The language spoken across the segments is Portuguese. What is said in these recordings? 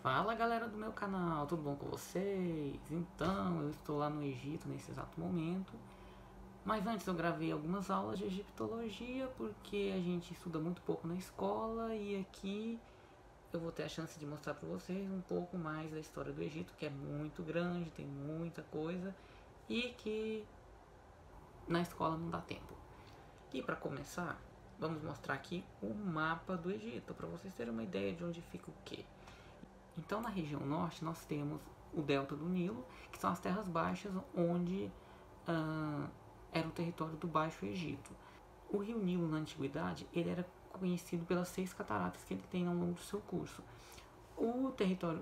Fala galera do meu canal, tudo bom com vocês? Então, eu estou lá no Egito nesse exato momento. Mas antes eu gravei algumas aulas de egiptologia porque a gente estuda muito pouco na escola. E aqui eu vou ter a chance de mostrar para vocês um pouco mais da história do Egito, que é muito grande, tem muita coisa e que na escola não dá tempo. E para começar, vamos mostrar aqui o mapa do Egito, para vocês terem uma ideia de onde fica o quê. Então, na região norte, nós temos o delta do Nilo, que são as terras baixas, onde era o território do Baixo Egito. O rio Nilo, na antiguidade, ele era conhecido pelas 6 cataratas que ele tem ao longo do seu curso. O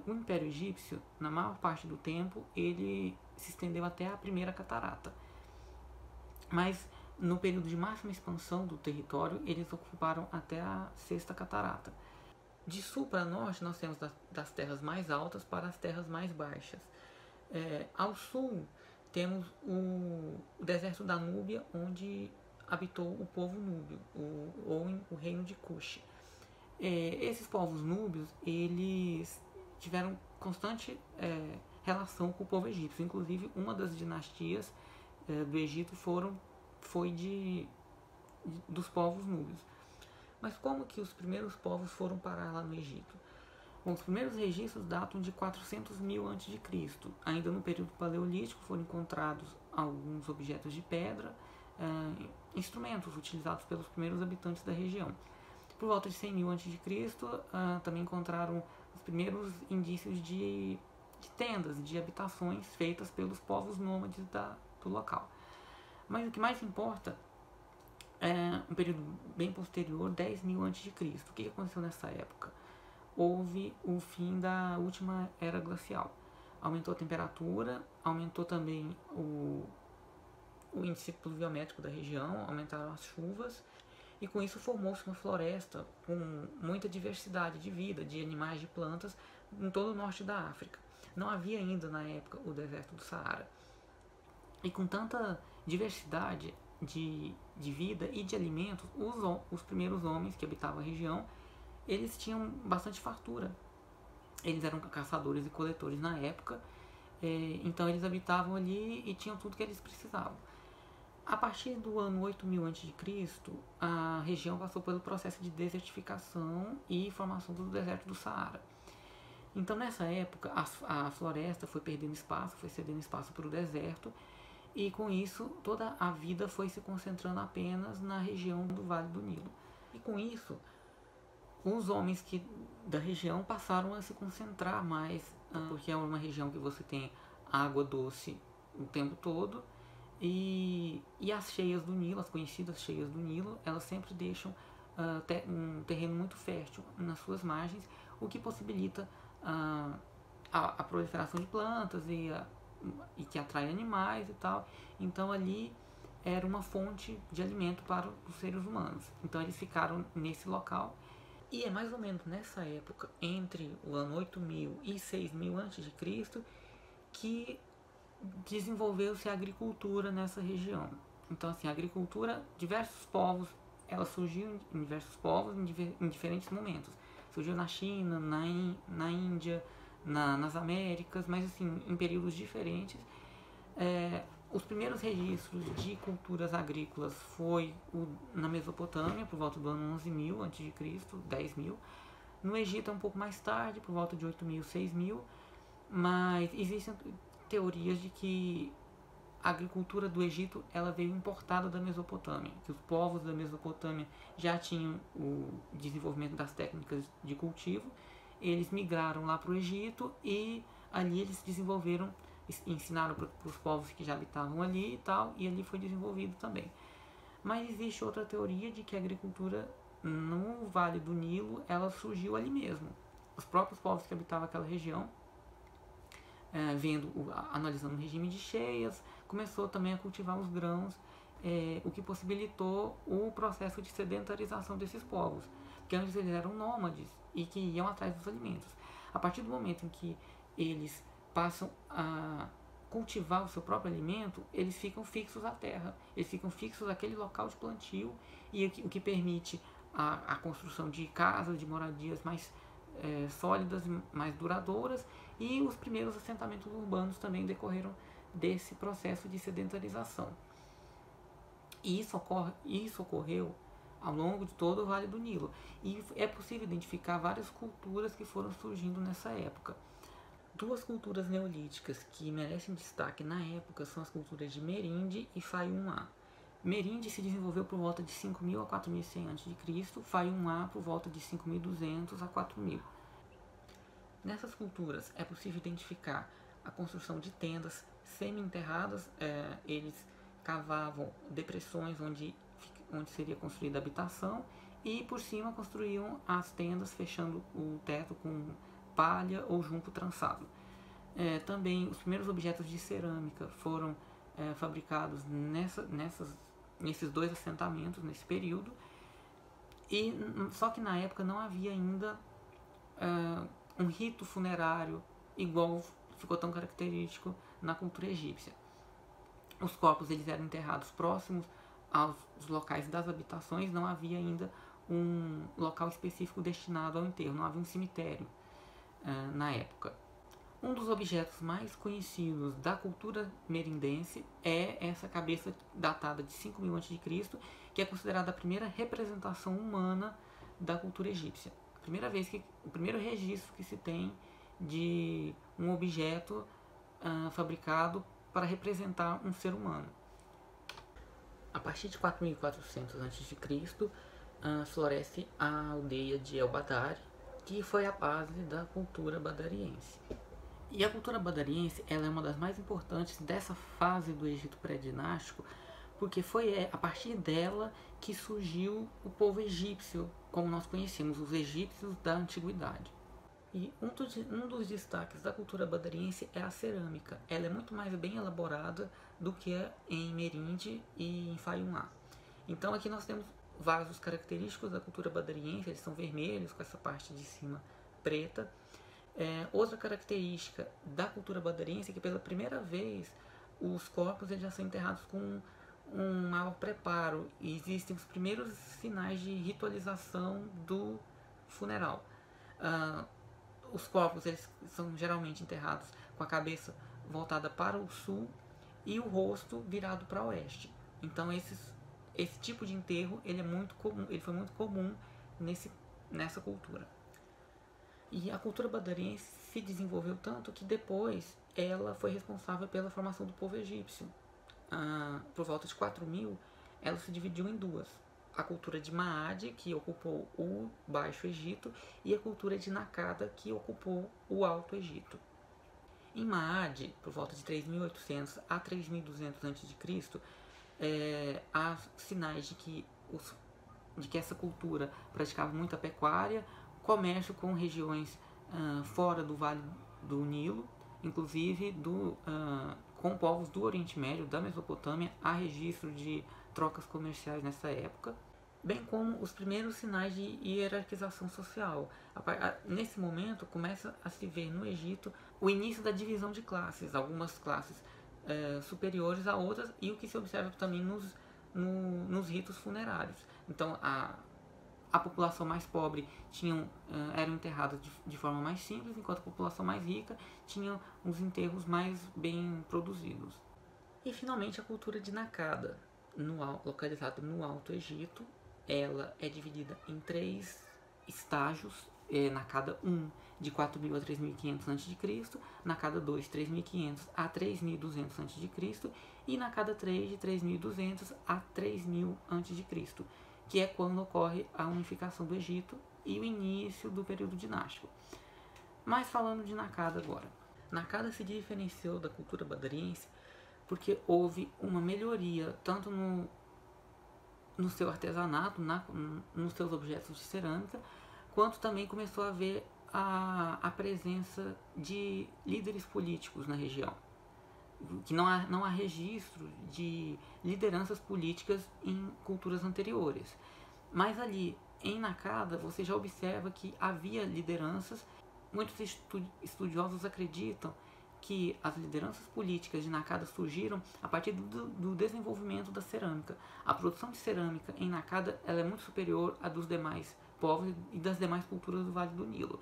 Império Egípcio, na maior parte do tempo, ele se estendeu até a primeira catarata. Mas, no período de máxima expansão do território, eles ocuparam até a 6ª catarata. De sul para norte, nós temos das terras mais altas para as terras mais baixas. Ao sul, temos o deserto da Núbia, onde habitou o povo núbio, ou o reino de Cush. Esses povos núbios, eles tiveram constante relação com o povo egípcio. Inclusive, uma das dinastias do Egito foi dos povos núbios. Mas como que os primeiros povos foram parar lá no Egito? Bom, os primeiros registros datam de 400 mil a.C. Ainda no período paleolítico foram encontrados alguns objetos de pedra, instrumentos utilizados pelos primeiros habitantes da região. Por volta de 100 mil a.C., também encontraram os primeiros indícios de tendas, de habitações feitas pelos povos nômades do local. Mas o que mais importa um período bem posterior, 10 mil a.C. O que aconteceu nessa época? Houve o fim da última era glacial. Aumentou a temperatura, aumentou também o índice pluviométrico da região, aumentaram as chuvas, e com isso formou-se uma floresta com muita diversidade de vida, de animais, de plantas, em todo o norte da África. Não havia ainda na época o deserto do Saara. E com tanta diversidade de vida e de alimentos, os primeiros homens que habitavam a região, eles tinham bastante fartura. Eles eram caçadores e coletores na época, então eles habitavam ali e tinham tudo que eles precisavam. A partir do ano 8000 a.C., a região passou pelo processo de desertificação e formação do deserto do Saara. Então, nessa época, a floresta foi perdendo espaço, foi cedendo espaço para o deserto, e com isso toda a vida foi se concentrando apenas na região do Vale do Nilo. E com isso, os homens da região passaram a se concentrar mais, porque é uma região que você tem água doce o tempo todo, e as cheias do Nilo, as conhecidas cheias do Nilo, elas sempre deixam um terreno muito fértil nas suas margens, o que possibilita a proliferação de plantas e que atrai animais e tal. Então ali era uma fonte de alimento para os seres humanos. Então eles ficaram nesse local. E é mais ou menos nessa época, entre o ano 8000 e 6000 a.C., que desenvolveu-se a agricultura nessa região. Então, assim, a agricultura, diversos povos, ela surgiu em diversos povos em diferentes momentos. Surgiu na China, na Índia, nas Américas, mas assim, em períodos diferentes. Os primeiros registros de culturas agrícolas foi na Mesopotâmia, por volta do ano 11.000 a.C., 10.000. No Egito é um pouco mais tarde, por volta de 8.000, 6.000, mas existem teorias de que a agricultura do Egito ela veio importada da Mesopotâmia, que os povos da Mesopotâmia já tinham o desenvolvimento das técnicas de cultivo, eles migraram lá para o Egito e ali eles desenvolveram, ensinaram para os povos que já habitavam ali e tal, e ali foi desenvolvido também. Mas existe outra teoria de que a agricultura no Vale do Nilo, ela surgiu ali mesmo. Os próprios povos que habitavam aquela região, analisando o regime de cheias, começou também a cultivar os grãos, o que possibilitou o processo de sedentarização desses povos, porque antes eles eram nômades e que iam atrás dos alimentos. A partir do momento em que eles passam a cultivar o seu próprio alimento, eles ficam fixos à terra, eles ficam fixos àquele local de plantio, e o que permite a construção de casas, de moradias mais sólidas e mais duradouras, e os primeiros assentamentos urbanos também decorreram desse processo de sedentarização. E isso ocorreu ao longo de todo o Vale do Nilo. E é possível identificar várias culturas que foram surgindo nessa época. Duas culturas neolíticas que merecem destaque na época são as culturas de Merinde e Fayum-a. Merinde se desenvolveu por volta de 5.000 a 4.100 a.C., Fayum-a por volta de 5.200 a 4.000. Nessas culturas é possível identificar a construção de tendas semi-enterradas. Eles cavavam depressões onde seria construída a habitação e por cima construíam as tendas, fechando o teto com palha ou junco trançado. Também os primeiros objetos de cerâmica foram fabricados nesses dois assentamentos, nesse período, só que na época não havia ainda um rito funerário igual ficou tão característico na cultura egípcia. Os corpos eles eram enterrados próximos aos locais das habitações, não havia ainda um local específico destinado ao enterro, não havia um cemitério na época. Um dos objetos mais conhecidos da cultura merindense é essa cabeça datada de 5.000 a.C., que é considerada a primeira representação humana da cultura egípcia. O primeiro registro que se tem de um objeto fabricado para representar um ser humano. A partir de 4.400 a.C., floresce a aldeia de El Badari, que foi a base da cultura badariense. E a cultura badariense ela é uma das mais importantes dessa fase do Egito pré-dinástico, porque foi a partir dela que surgiu o povo egípcio, como nós conhecemos, os egípcios da antiguidade. E um dos destaques da cultura badariense é a cerâmica. Ela é muito mais bem elaborada do que em Merinde e em Fayum-a. Então aqui nós temos vasos característicos da cultura badariense, eles são vermelhos com essa parte de cima preta. Outra característica da cultura badariense é que pela primeira vez os corpos eles já são enterrados com um maior preparo e existem os primeiros sinais de ritualização do funeral. Os corpos eles são geralmente enterrados com a cabeça voltada para o sul e o rosto virado para o oeste. Então esse tipo de enterro ele foi muito comum nessa cultura. E a cultura badariense se desenvolveu tanto que depois ela foi responsável pela formação do povo egípcio. Por volta de 4.000, ela se dividiu em duas. A cultura de Maade, que ocupou o Baixo Egito, e a cultura de Nakada, que ocupou o Alto Egito. Em Maade, por volta de 3.800 a 3.200 a.C., há sinais de que essa cultura praticava muita pecuária, comércio com regiões fora do Vale do Nilo, inclusive com povos do Oriente Médio, da Mesopotâmia. Há registro de trocas comerciais nessa época, bem como os primeiros sinais de hierarquização social. Nesse momento começa a se ver no Egito o início da divisão de classes, algumas classes superiores a outras, e o que se observa também nos ritos funerários. Então a população mais pobre eram enterradas de forma mais simples, enquanto a população mais rica tinha os enterros mais bem produzidos. E finalmente a cultura de Nakada, localizada no Alto Egito. Ela é dividida em 3 estágios. Nakada 1 de 4.000 a 3.500 a.C., Nakada 2 de 3.500 a 3.200 a.C. e Nakada 3 de 3.200 a 3.000 a.C., que é quando ocorre a unificação do Egito e o início do período dinástico. Mas falando de Nakada agora. Nakada se diferenciou da cultura badariense porque houve uma melhoria tanto no seu artesanato, nos seus objetos de cerâmica, quanto também começou a haver a presença de líderes políticos na região. Que não há registro de lideranças políticas em culturas anteriores. Mas ali, em Nakada, você já observa que havia lideranças. Muitos estudiosos acreditam que as lideranças políticas de Nakada surgiram a partir do desenvolvimento da cerâmica. A produção de cerâmica em Nakada ela é muito superior à dos demais povos e das demais culturas do Vale do Nilo.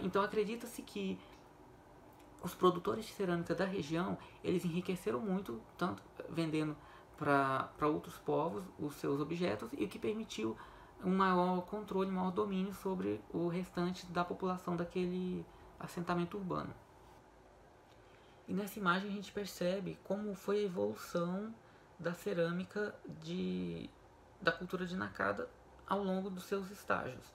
Então acredita-se que os produtores de cerâmica da região, eles enriqueceram muito, tanto vendendo para outros povos os seus objetos, e o que permitiu um maior controle, um maior domínio sobre o restante da população daquele assentamento urbano. E nessa imagem a gente percebe como foi a evolução da cerâmica da cultura de Nakada ao longo dos seus estágios.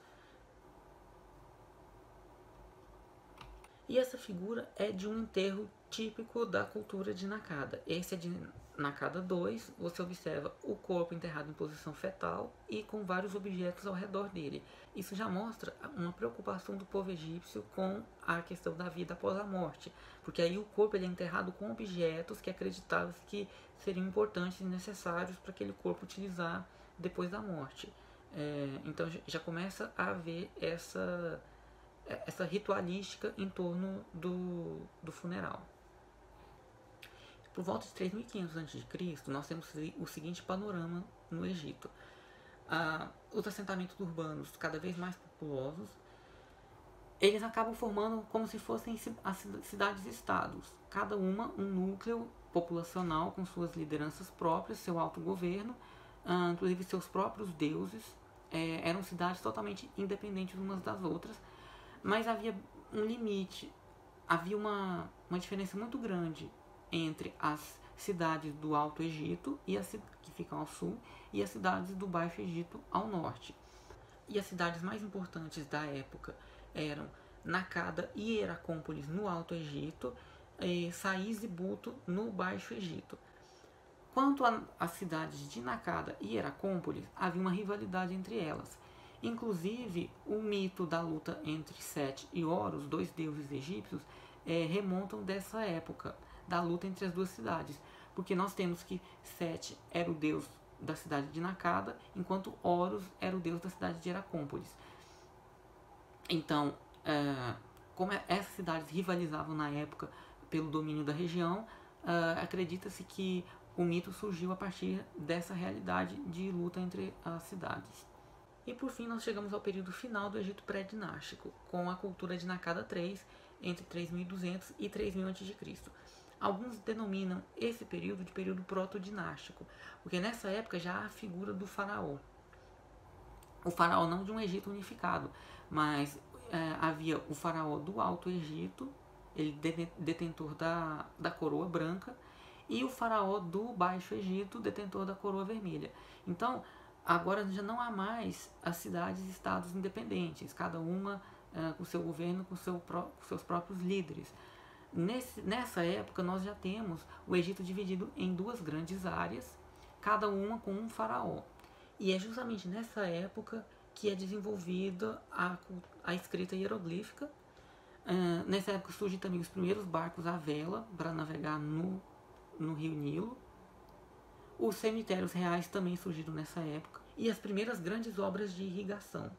E essa figura é de um enterro típico da cultura de Nakada. Esse é de Nakada 2, você observa o corpo enterrado em posição fetal e com vários objetos ao redor dele. Isso já mostra uma preocupação do povo egípcio com a questão da vida após a morte, porque aí o corpo ele é enterrado com objetos que acreditava-se que seriam importantes e necessários para aquele corpo utilizar depois da morte. Então já começa a haver essa ritualística em torno do funeral. Por volta de 3500 a.C., nós temos o seguinte panorama no Egito. Os assentamentos urbanos cada vez mais populosos, eles acabam formando como se fossem as cidades-estados, cada uma um núcleo populacional com suas lideranças próprias, seu autogoverno, inclusive seus próprios deuses. Eram cidades totalmente independentes umas das outras, mas havia um limite, havia uma diferença muito grande entre as cidades do Alto Egito, que ficam ao sul, e as cidades do Baixo Egito ao norte. E as cidades mais importantes da época eram Nakada e Heracópolis no Alto Egito, e Sais e Buto no Baixo Egito. Quanto às cidades de Nakada e Heracópolis, havia uma rivalidade entre elas. Inclusive, o mito da luta entre Sete e Horus, dois deuses egípcios, remontam dessa época, da luta entre as duas cidades. Porque nós temos que Sete era o deus da cidade de Nakada, enquanto Horus era o deus da cidade de Heracópolis. Então, como essas cidades rivalizavam na época pelo domínio da região, acredita-se que o mito surgiu a partir dessa realidade de luta entre as cidades. E por fim nós chegamos ao período final do Egito pré-dinástico, com a cultura de Nakada 3, entre 3200 e 3000 a.C. Alguns denominam esse período de período proto-dinástico, porque nessa época já há a figura do faraó. O faraó não de um Egito unificado, mas havia o faraó do Alto Egito, ele detentor da coroa branca, e o faraó do Baixo Egito, detentor da coroa vermelha. Então, agora já não há mais as cidades e estados independentes, cada uma com seu governo, com seus próprios líderes. Nessa época nós já temos o Egito dividido em duas grandes áreas, cada uma com um faraó. E é justamente nessa época que é desenvolvida a escrita hieroglífica. Nessa época surgem também os primeiros barcos à vela para navegar no rio Nilo. Os cemitérios reais também surgiram nessa época. E as primeiras grandes obras de irrigação.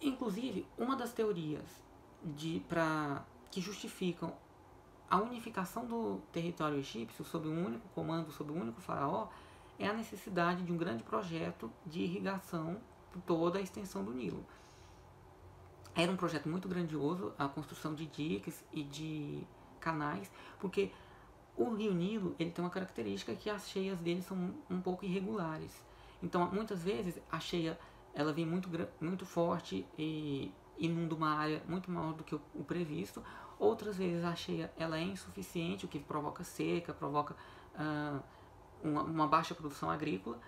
Inclusive, uma das teorias que justificam a unificação do território egípcio sob um único comando, sob um único faraó, é a necessidade de um grande projeto de irrigação por toda a extensão do Nilo. Era um projeto muito grandioso, a construção de diques e de canais, porque o rio Nilo ele tem uma característica que as cheias dele são um pouco irregulares. Então, muitas vezes, a cheia ela vem muito forte e inunda uma área muito maior do que o previsto. Outras vezes, a cheia ela é insuficiente, o que provoca seca, provoca uma baixa produção agrícola.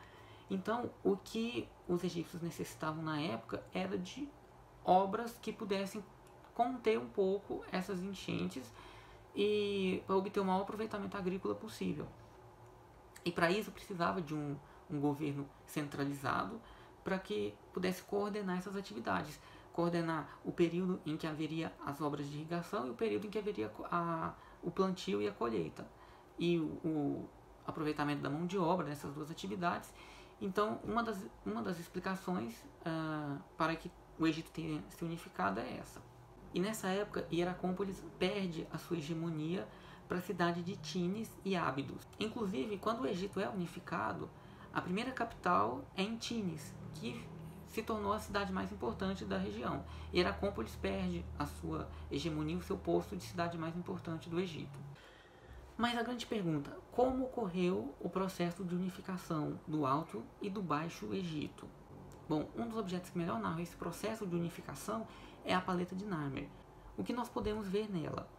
Então, o que os egípcios necessitavam na época era de obras que pudessem conter um pouco essas enchentes e para obter o maior aproveitamento agrícola possível. E para isso precisava de um governo centralizado para que pudesse coordenar essas atividades, coordenar o período em que haveria as obras de irrigação e o período em que haveria o plantio e a colheita, e o aproveitamento da mão de obra nessas duas atividades. Então, uma das explicações para que o Egito tenha se unificado é essa. E nessa época, Heracópolis perde a sua hegemonia para a cidade de Tines e Ábidos. Inclusive, quando o Egito é unificado, a primeira capital é em Tines, que se tornou a cidade mais importante da região. Heracópolis perde a sua hegemonia, o seu posto de cidade mais importante do Egito. Mas a grande pergunta, como ocorreu o processo de unificação do Alto e do Baixo Egito? Bom, um dos objetos que melhor narra esse processo de unificação é a paleta de Narmer. O que nós podemos ver nela?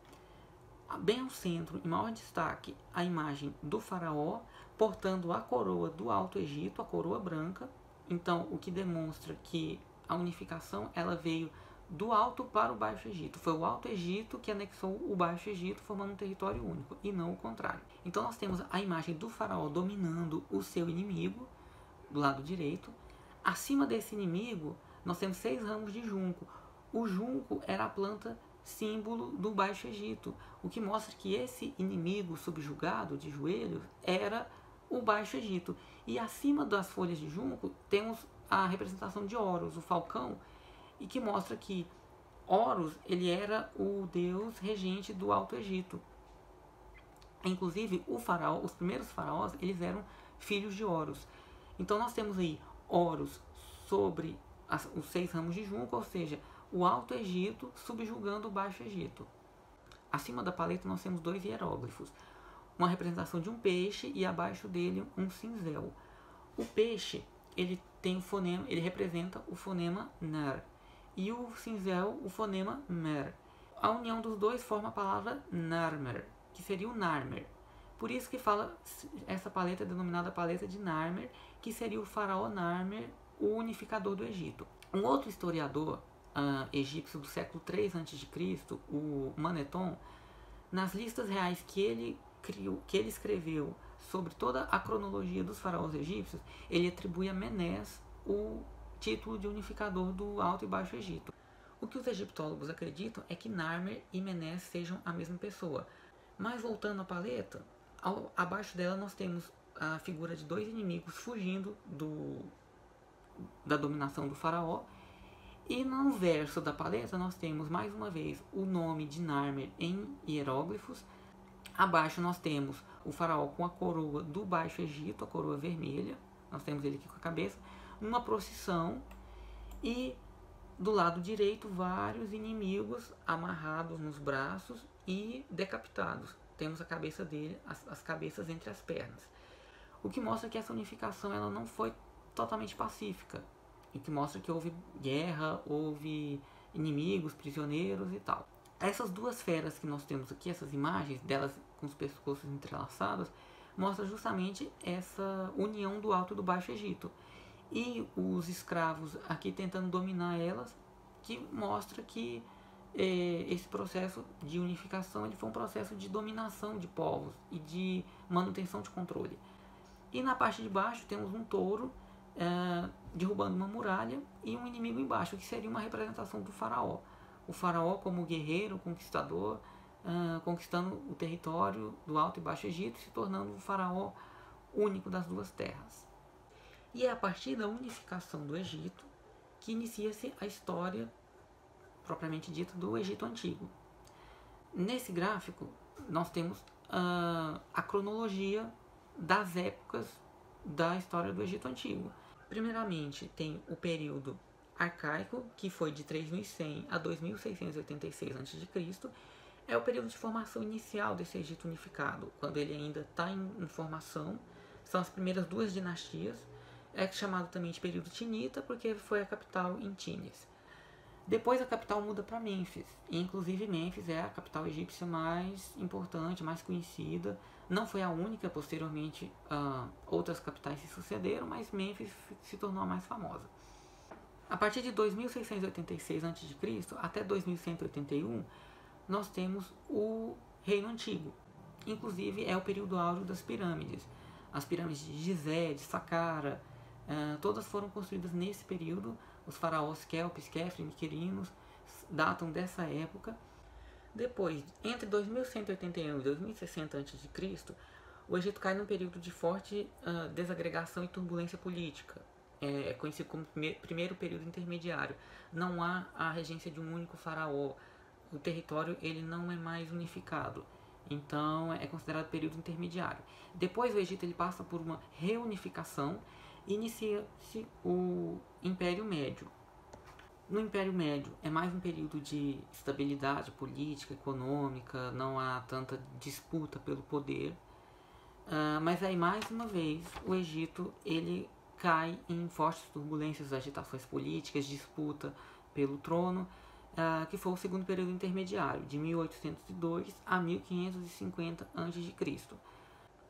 Bem ao centro, em maior destaque, a imagem do faraó portando a coroa do Alto Egito, a coroa branca. Então, o que demonstra que a unificação ela veio do Alto para o Baixo Egito. Foi o Alto Egito que anexou o Baixo Egito, formando um território único, e não o contrário. Então, nós temos a imagem do faraó dominando o seu inimigo, do lado direito. Acima desse inimigo, nós temos 6 ramos de junco. O junco era a planta símbolo do Baixo Egito, o que mostra que esse inimigo subjugado de joelhos era o Baixo Egito. E acima das folhas de junco temos a representação de Horus, o falcão, e que mostra que Horus ele era o deus regente do Alto Egito. Inclusive, os primeiros faraós, eles eram filhos de Horus. Então nós temos aí Horus sobre os 6 ramos de junco, ou seja, o Alto Egito subjugando o Baixo Egito. Acima da paleta nós temos 2 hieróglifos, uma representação de um peixe e abaixo dele um cinzel. O peixe ele tem o fonema, ele representa o fonema nar e o cinzel o fonema mer. A união dos dois forma a palavra narmer, que seria o Narmer. Por isso que essa paleta é denominada paleta de Narmer, que seria o faraó Narmer, o unificador do Egito. Um outro historiador egípcio do século III a.C., o Maneton, nas listas reais que ele escreveu sobre toda a cronologia dos faraós egípcios, ele atribui a Menés o título de unificador do Alto e Baixo Egito. O que os egiptólogos acreditam é que Narmer e Menés sejam a mesma pessoa. Mas voltando à paleta, abaixo dela nós temos a figura de 2 inimigos fugindo da dominação do faraó. E no verso da paleta nós temos mais uma vez o nome de Narmer em hieróglifos. Abaixo nós temos o faraó com a coroa do Baixo Egito, a coroa vermelha. Nós temos ele aqui com a cabeça, uma procissão, e do lado direito vários inimigos amarrados nos braços e decapitados. Temos a cabeça dele, as cabeças entre as pernas. O que mostra que essa unificação ela não foi totalmente pacífica. E que mostra que houve guerra, houve inimigos, prisioneiros e tal. Essas 2 feras que nós temos aqui, essas imagens delas com os pescoços entrelaçados, mostra justamente essa união do Alto e do Baixo Egito. E os escravos aqui tentando dominar elas, que mostra que esse processo de unificação ele foi um processo de dominação de povos e de manutenção de controle. E na parte de baixo temos um touro derrubando uma muralha e um inimigo embaixo, que seria uma representação do faraó. O faraó como guerreiro, conquistador, conquistando o território do Alto e Baixo Egito, se tornando o faraó único das 2 terras. E é a partir da unificação do Egito que inicia-se a história propriamente dita do Egito Antigo. Nesse gráfico nós temos a cronologia das épocas da história do Egito Antigo. Primeiramente tem o período arcaico, que foi de 3100 a 2686 a.C. É o período de formação inicial desse Egito unificado, quando ele ainda está em formação. São as primeiras 2 dinastias. É chamado também de período Tinita, porque foi a capital em Tinis. Depois a capital muda para Mênfis, e inclusive Mênfis é a capital egípcia mais importante, mais conhecida. Não foi a única, posteriormente outras capitais se sucederam, mas Mênfis se tornou a mais famosa. A partir de 2686 a.C. até 2181, nós temos o Reino Antigo. Inclusive é o período áureo das pirâmides. As pirâmides de Gizé, de Saqqara, todas foram construídas nesse período. Os faraós Kelpis, Khefre, Miquerinos datam dessa época. Depois, entre 2181 e 2060 a.C., o Egito cai num período de forte desagregação e turbulência política. É conhecido como primeiro período intermediário. Não há a regência de um único faraó. O território ele não é mais unificado. Então é considerado período intermediário. Depois o Egito ele passa por uma reunificação inicia-se o Império Médio. No Império Médio é mais um período de estabilidade política, econômica, não há tanta disputa pelo poder, mas aí mais uma vez o Egito ele cai em fortes turbulências, agitações políticas, disputa pelo trono, que foi o segundo período intermediário, de 1802 a 1550 a.C.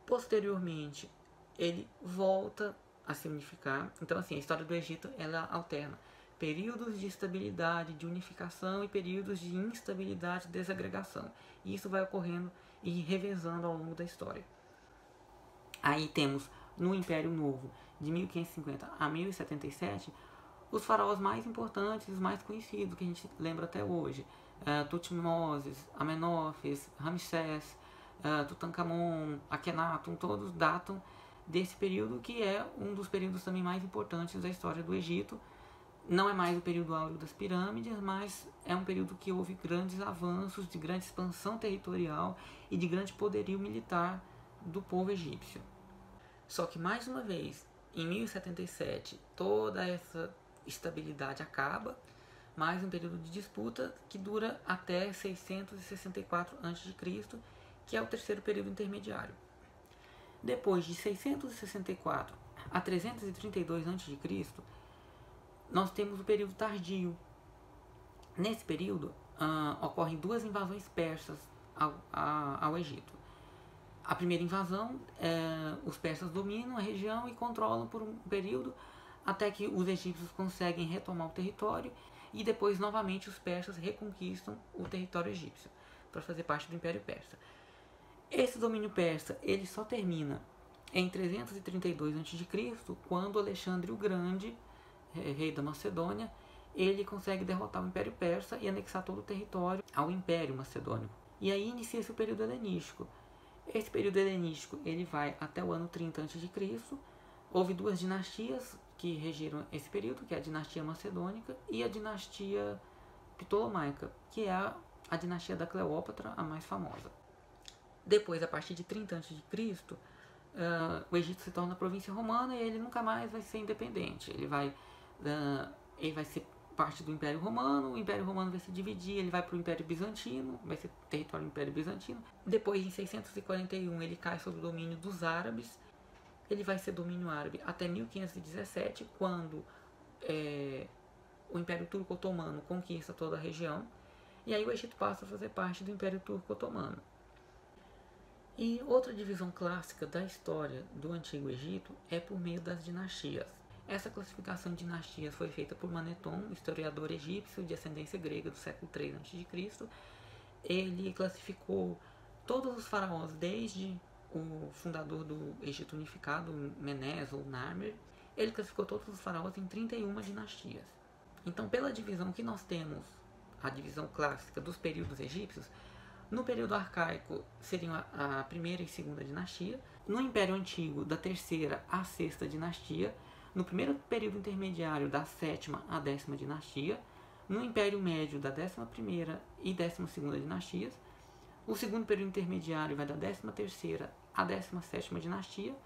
Posteriormente, ele volta a se unificar. Então, assim, a história do Egito ela alterna períodos de estabilidade, de unificação e períodos de instabilidade e desagregação. E isso vai ocorrendo e revezando ao longo da história. Aí temos no Império Novo, de 1550 a 1077, os faraós mais importantes, os mais conhecidos, que a gente lembra até hoje. Tutmoses, Amenófis, Ramsés, Tutankhamon, Akhenaton, todos datam desse período, que é um dos períodos também mais importantes da história do Egito. Não é mais o período áureo das pirâmides, mas é um período que houve grandes avanços, de grande expansão territorial e de grande poderio militar do povo egípcio. Só que, mais uma vez, em 1077, toda essa estabilidade acaba, mais um período de disputa que dura até 664 a.C., que é o terceiro período intermediário. Depois de 664 a 332 a.C., nós temos o período tardio. Nesse período, ocorrem duas invasões persas ao Egito. A primeira invasão, os persas dominam a região e controlam por um período até que os egípcios conseguem retomar o território e depois novamente os persas reconquistam o território egípcio para fazer parte do Império Persa. Esse domínio persa ele só termina em 332 a.C., quando Alexandre o Grande, rei da Macedônia, ele consegue derrotar o Império Persa e anexar todo o território ao Império Macedônico. E aí inicia-se o período helenístico. Esse período helenístico ele vai até o ano 30 a.C. Houve duas dinastias que regiram esse período, que é a dinastia macedônica e a dinastia ptolomaica, que é a dinastia da Cleópatra, a mais famosa. Depois, a partir de 30 a.C., o Egito se torna província romana e ele nunca mais vai ser independente. Ele vai ser parte do Império Romano, o Império Romano vai se dividir, ele vai para o Império Bizantino, vai ser território do Império Bizantino. Depois, em 641, ele cai sob o domínio dos árabes. Ele vai ser domínio árabe até 1517, quando o Império Turco-Otomano conquista toda a região. E aí o Egito passa a fazer parte do Império Turco-Otomano. E outra divisão clássica da história do Antigo Egito é por meio das dinastias. Essa classificação de dinastias foi feita por Maneton, historiador egípcio de ascendência grega do século III a.C. Ele classificou todos os faraós, desde o fundador do Egito unificado, Menes ou Narmer. Ele classificou todos os faraós em 31 dinastias. Então, pela divisão que nós temos, a divisão clássica dos períodos egípcios, no período arcaico seriam a primeira e segunda dinastia, no Império Antigo, da terceira à sexta dinastia, no primeiro período intermediário, da sétima à 10ª dinastia, no Império Médio, da 11ª e 12ª dinastias, o segundo período intermediário vai da 13ª à 17ª dinastia,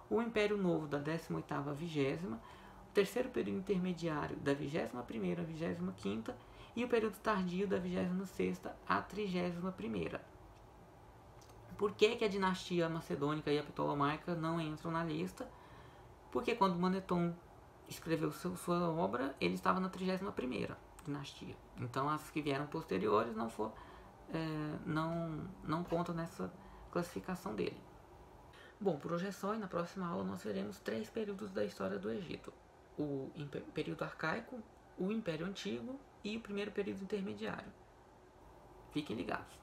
o Império Novo da 18ª à 20ª, o terceiro período intermediário da 21ª à 25ª e o período tardio da 26ª à 31ª. Por que a dinastia macedônica e a ptolomaica não entram na lista? Porque quando Maneton escreveu sua obra, ele estava na 31ª dinastia. Então as que vieram posteriores não contam nessa classificação dele. Bom, por hoje é só, e na próxima aula nós veremos 3 períodos da história do Egito: o período arcaico, o Império Antigo e o primeiro período intermediário. Fiquem ligados.